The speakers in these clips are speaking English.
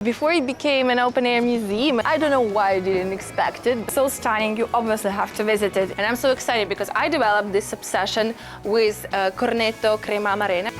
Before it became an open-air museum, I don't know why I didn't expect it. So stunning, you obviously have to visit it. And I'm so excited because I developed this obsession with cornetto crema amarena.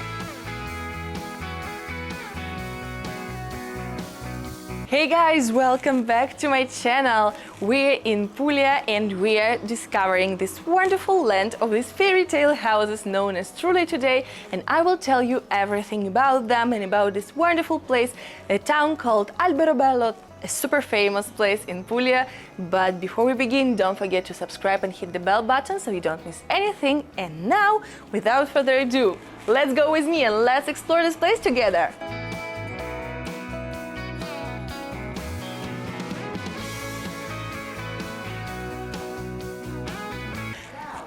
Hey guys, welcome back to my channel. We're in Puglia and we're discovering this wonderful land of these fairy tale houses known as Trulo today, and I will tell you everything about them and about this wonderful place, a town called Alberobello, a super famous place in Puglia. But before we begin, don't forget to subscribe and hit the bell button so you don't miss anything. And now, without further ado, let's go with me and let's explore this place together.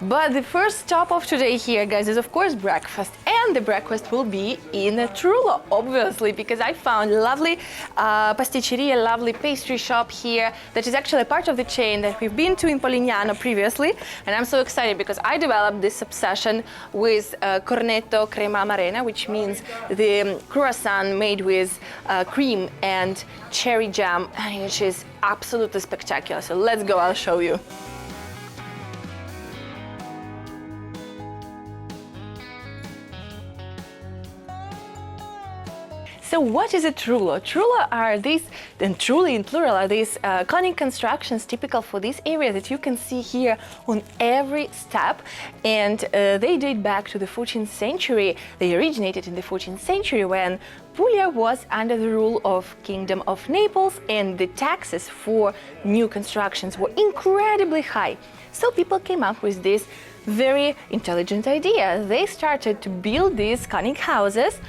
But the first stop of today here, guys, is of course breakfast, and the breakfast will be in Trulo, obviously, because I found a lovely pasticceria, lovely pastry shop here that is actually part of the chain that we've been to in Polignano previously, and I'm so excited because I developed this obsession with cornetto crema amarena, which means the croissant made with cream and cherry jam, which is absolutely spectacular. So let's go, I'll show you. So what is a Trulo? Trulo are these, and truly in plural, are these conic constructions typical for this area that you can see here on every step. And they date back to the 14th century. They originated in the 14th century when Puglia was under the rule of Kingdom of Naples, and the taxes for new constructions were incredibly high. So people came up with this very intelligent idea. They started to build these conic houses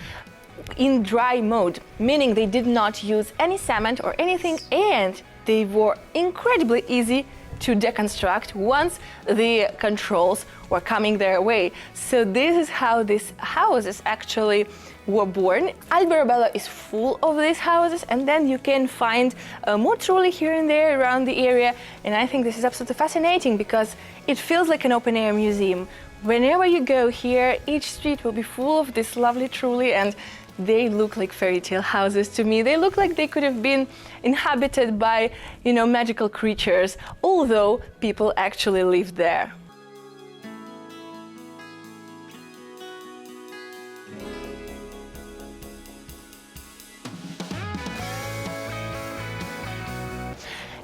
in dry mode, meaning they did not use any cement or anything, and they were incredibly easy to deconstruct once the controls were coming their way. So this is how these houses actually were born. Alberobello is full of these houses, and then you can find more truly here and there around the area, and I think this is absolutely fascinating because it feels like an open-air museum. Whenever you go here, each street will be full of this lovely truly, and they look like fairy tale houses to me. They look like they could have been inhabited by, magical creatures, although people actually lived there.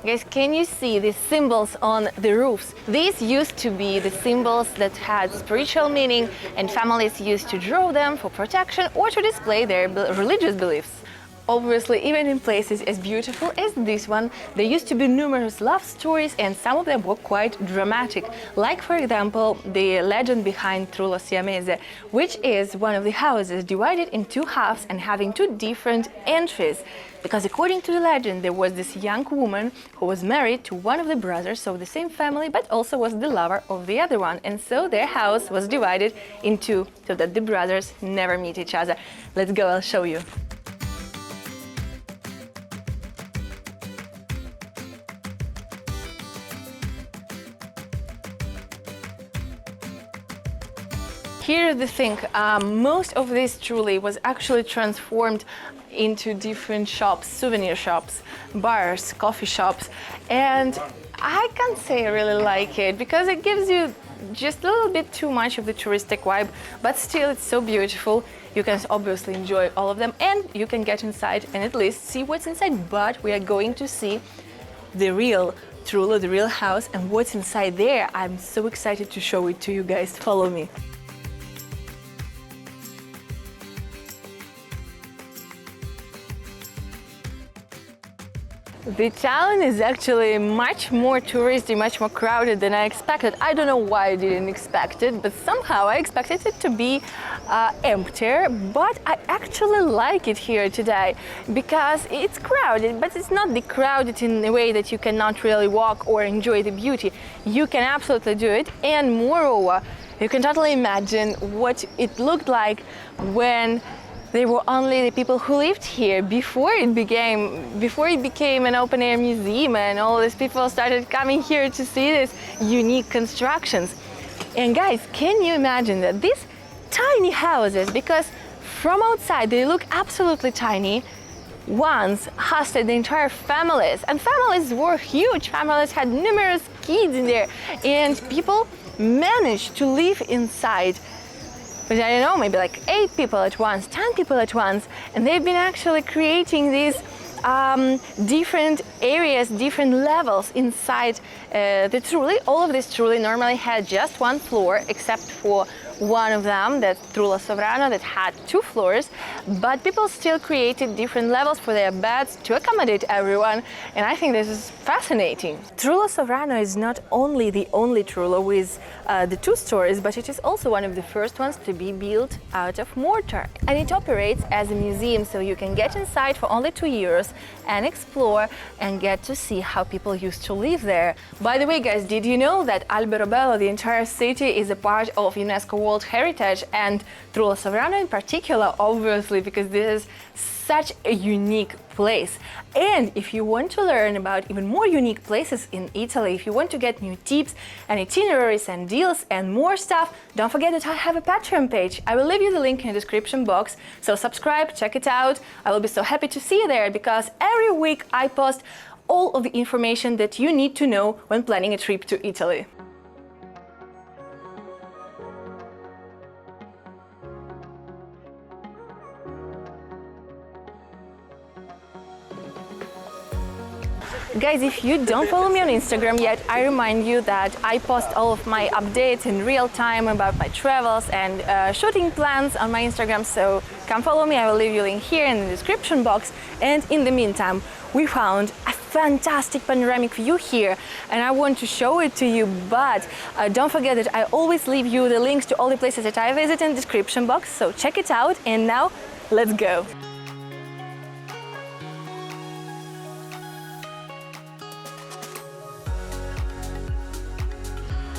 Guys, can you see the symbols on the roofs? These used to be the symbols that had spiritual meaning, and families used to draw them for protection or to display their religious beliefs. Obviously, even in places as beautiful as this one, there used to be numerous love stories, and some of them were quite dramatic. Like, for example, the legend behind Trulo Siamese, which is one of the houses divided in two halves and having two different entries. Because according to the legend, there was this young woman who was married to one of the brothers of the same family, but also was the lover of the other one. And so their house was divided in two, so that the brothers never meet each other. Let's go, I'll show you. Here's the thing, most of this truly was actually transformed into different shops, souvenir shops, bars, coffee shops, and I can't say I really like it because it gives you just a little bit too much of the touristic vibe, but still it's so beautiful. You can obviously enjoy all of them, and you can get inside and at least see what's inside, but we are going to see the real Trulo, the real house, and what's inside there. I'm so excited to show it to you guys. Follow me. The town is actually much more touristy, much more crowded than I expected. I don't know why I didn't expect it, but somehow I expected it to be emptier, but I actually like it here today because it's crowded, but it's not the crowded in a way that you cannot really walk or enjoy the beauty. You can absolutely do it, and moreover, you can totally imagine what it looked like when they were only the people who lived here before it became an open-air museum, and all these people started coming here to see these unique constructions. And guys, can you imagine that these tiny houses, because from outside they look absolutely tiny, once hosted the entire families, and families were huge. Families had numerous kids in there, and people managed to live inside. But I don't know, maybe like 8 people at once, 10 people at once, and they've been actually creating these different areas, different levels inside the Trulli. All of this Trulli normally had just 1 floor, except for one of them, that Trulo Sovrano, that had 2 floors, but people still created different levels for their beds to accommodate everyone, and I think this is fascinating. Trulo Sovrano is not only the only Trullo with the 2 stories, but it is also one of the first ones to be built out of mortar, and it operates as a museum, so you can get inside for only €2 and explore and get to see how people used to live there. By the way, guys, did you know that Alberobello, the entire city, is a part of UNESCO World Heritage, and Trulo Sovrano in particular, obviously, because this is such a unique place. And if you want to learn about even more unique places in Italy, if you want to get new tips and itineraries and deals and more stuff, don't forget that I have a Patreon page. I will leave you the link in the description box, so subscribe, check it out. I will be so happy to see you there, because every week I post all of the information that you need to know when planning a trip to Italy. Guys, if you don't follow me on Instagram yet, I remind you that I post all of my updates in real time about my travels and shooting plans on my Instagram, so come follow me. I will leave you a link here in the description box. And in the meantime, we found a fantastic panoramic view here, and I want to show it to you, but don't forget that I always leave you the links to all the places that I visit in the description box, so check it out. And now, let's go!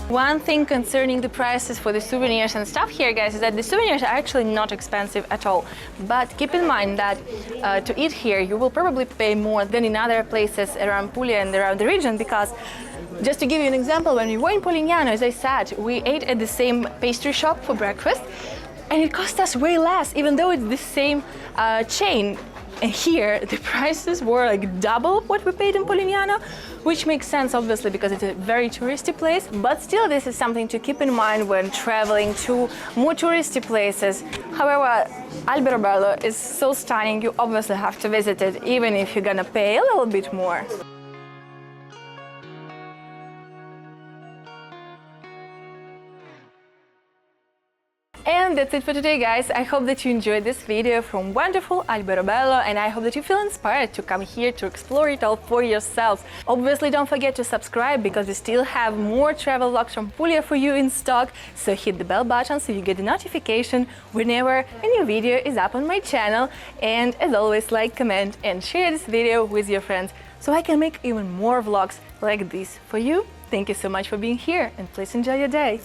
One thing concerning the prices for the souvenirs and stuff here, guys, is that the souvenirs are actually not expensive at all. But keep in mind that to eat here, you will probably pay more than in other places around Puglia and around the region, because just to give you an example, when we were in Polignano, as I said, we ate at the same pastry shop for breakfast, and it cost us way less, even though it's the same chain. And here, the prices were like double what we paid in Polignano, which makes sense, obviously, because it's a very touristy place. But still, this is something to keep in mind when traveling to more touristy places. However, Alberobello is so stunning, you obviously have to visit it, even if you're gonna pay a little bit more. And that's it for today, guys. I hope that you enjoyed this video from wonderful Alberobello, and I hope that you feel inspired to come here to explore it all for yourselves. Obviously, don't forget to subscribe, because we still have more travel vlogs from Puglia for you in stock, so hit the bell button so you get the notification whenever a new video is up on my channel. And as always, like, comment and share this video with your friends so I can make even more vlogs like this for you. Thank you so much for being here, and please enjoy your day.